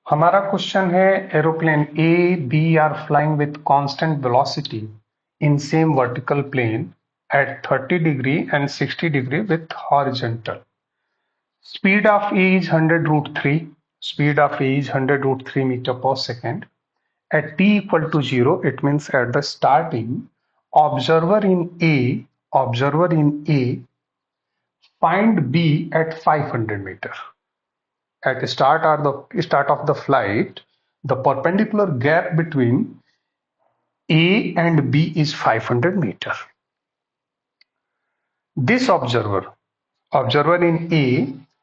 हमारा क्वेश्चन है aeroplane A B are flying with constant velocity in same vertical plane at 30 degree and 60 degree with horizontal. Speed of A is 100 root 3. Speed of A is 100 root 3 meter per second. At t equal to 0, it means at the starting, observer in A find B at 500 meter. At the start of the flight, the perpendicular gap between A and B is 500 meter. This observer in A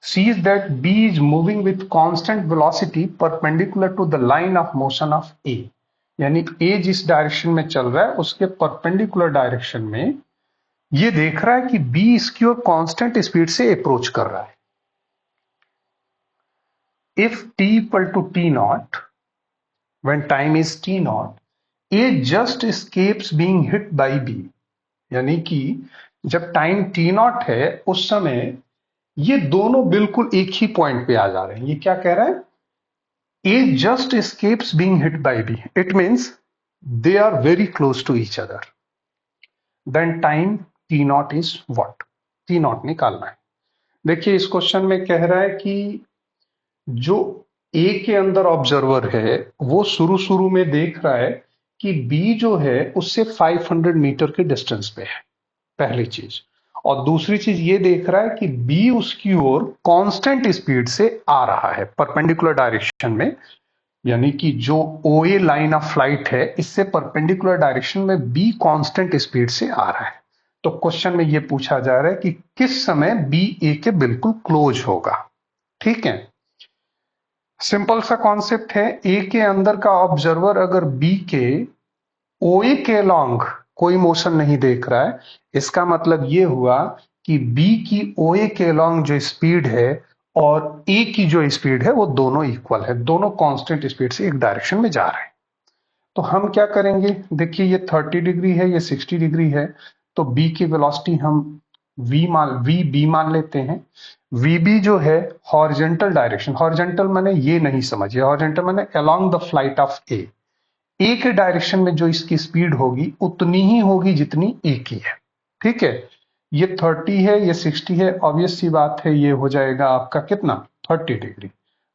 sees that B is moving with constant velocity perpendicular to the line of motion of A. यानी A जिस direction में चल रहा है उसके perpendicular direction में ये देख रहा है कि B इसकी ओर कांस्टेंट स्पीड से अप्रोच कर रहा है. If t equal to t naught, when time is t naught, A just escapes being hit by B. यानी कि जब टाइम t naught है उस समय ये दोनों बिल्कुल एक ही पॉइंट पे आ जा रहे हैं. ये क्या कह रहा है? A just escapes being hit by B. It means they are very close to each other. Then time t naught is what? t naught निकालना है. देखिए इस क्वेश्चन में कह रहा है कि जो A के अंदर ऑब्जर्वर है वो शुरू में देख रहा है कि B जो है उससे 500 मीटर के डिस्टेंस पे है, पहली चीज. और दूसरी चीज ये देख रहा है कि B उसकी ओर कांस्टेंट स्पीड से आ रहा है परपेंडिकुलर डायरेक्शन में. यानी कि जो OA लाइन ऑफ फ्लाइट है इससे परपेंडिकुलर डायरेक्शन में B कांस्टेंट स्पीड से आ रहा है. तो क्वेश्चन में ये पूछा जा रहा है कि किस समय B A के बिल्कुल क्लोज होगा. ठीक है, सिंपल सा कॉन्सेप्ट है. ए के अंदर का ऑब्जर्वर अगर बी के ओए के अलोंग कोई मोशन नहीं देख रहा है, इसका मतलब ये हुआ कि बी की ओए के अलोंग जो स्पीड है और ए की जो स्पीड है वो दोनों इक्वल है, दोनों कांस्टेंट स्पीड से एक डायरेक्शन में जा रहे हैं. तो हम क्या करेंगे, देखिए ये 30 डिग्री है, ये 60 डिग्री है, तो बी की वेलोसिटी हम वी बी मान लेते हैं. वीबी जो है हॉरिजेंटल डायरेक्शन, हॉरिजेंटल माने ये नहीं समझिए, हॉरिजेंटल माने अलोंग द फ्लाइट ऑफ ए. ए के डायरेक्शन में जो इसकी स्पीड होगी उतनी ही होगी जितनी ए की है. ठीक है, ये 30 है, ये 60 है, ऑब्वियस सी बात है ये हो जाएगा आपका कितना, 30 डिग्री.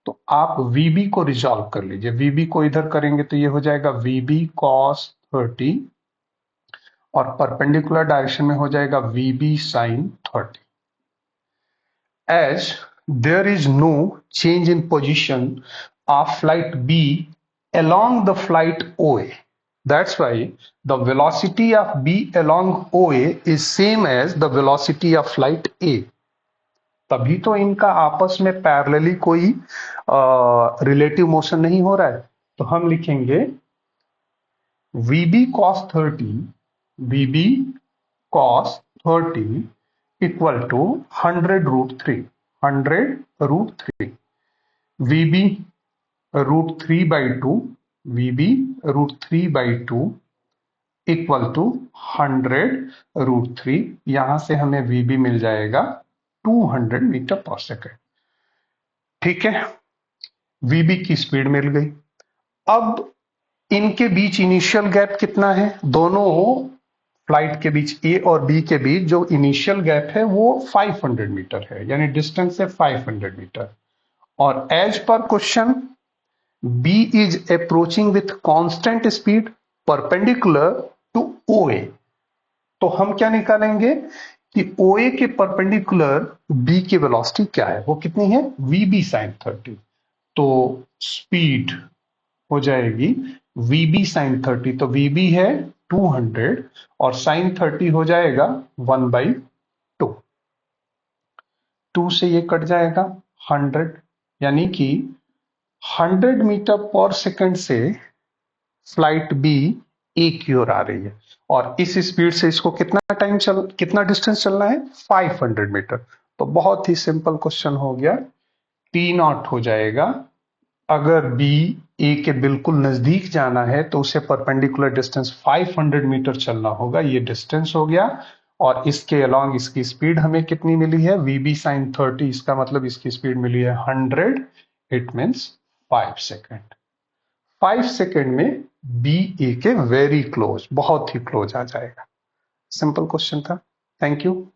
तो आप वीबी को रिजॉल्व कर लीजिए. वीबी को इधर करेंगे तो ये हो जाएगा वीबी कॉस 30 और परपेंडिकुलर डायरेक्शन में हो जाएगा वीबी sign 30. As there is no change in position of flight B along the flight OA, that's why the velocity of B along OA is same as the velocity of flight A. तभी तो इनका आपस में parallelly कोई relative motion नहीं हो रहा है. तो हम लिखेंगे VB cos 30 VB cos 30 equal to 100 root 3. 100 root 3. VB root 3 by 2. VB root 3 by 2 equal to 100 root 3. यहां से हमें VB मिल जाएगा 200 मीटर पर सेकेंड. ठीक है, VB की स्पीड मिल गई. अब इनके बीच इनिशियल गैप कितना है, दोनों फ्लाइट के बीच ए और बी के बीच जो इनिशियल गैप है वो 500 मीटर है, यानी डिस्टेंस है 500 मीटर. और as per question B is approaching with constant speed perpendicular to OA. तो हम क्या निकालेंगे कि ओए के परपेंडिकुलर बी की वेलोसिटी क्या है, वो कितनी है, वीबी साइन 30. तो स्पीड हो जाएगी VB साइन 30. तो VB है 200 और साइन 30 हो जाएगा 1/2. 2 से ये कट जाएगा 100, यानी कि 100 मीटर पर सेकंड से फ्लाइट B A की ओर आ रही है और इस स्पीड से इसको कितना डिस्टेंस चलना है, 500 मीटर. तो बहुत ही सिंपल क्वेश्चन हो गया. T नॉट हो जाएगा, अगर B A के बिल्कुल नजदीक जाना है तो उसे परपेंडिकुलर डिस्टेंस 500 मीटर चलना होगा. ये डिस्टेंस हो गया और इसके अलोंग इसकी स्पीड हमें कितनी मिली है, VB साइन 30. इसका मतलब इसकी स्पीड मिली है 100. It means 5 second. 5 सेकेंड में बी ए के वेरी क्लोज, बहुत ही क्लोज आ जाएगा। सिंपल क्वेश्चन था। Thank you.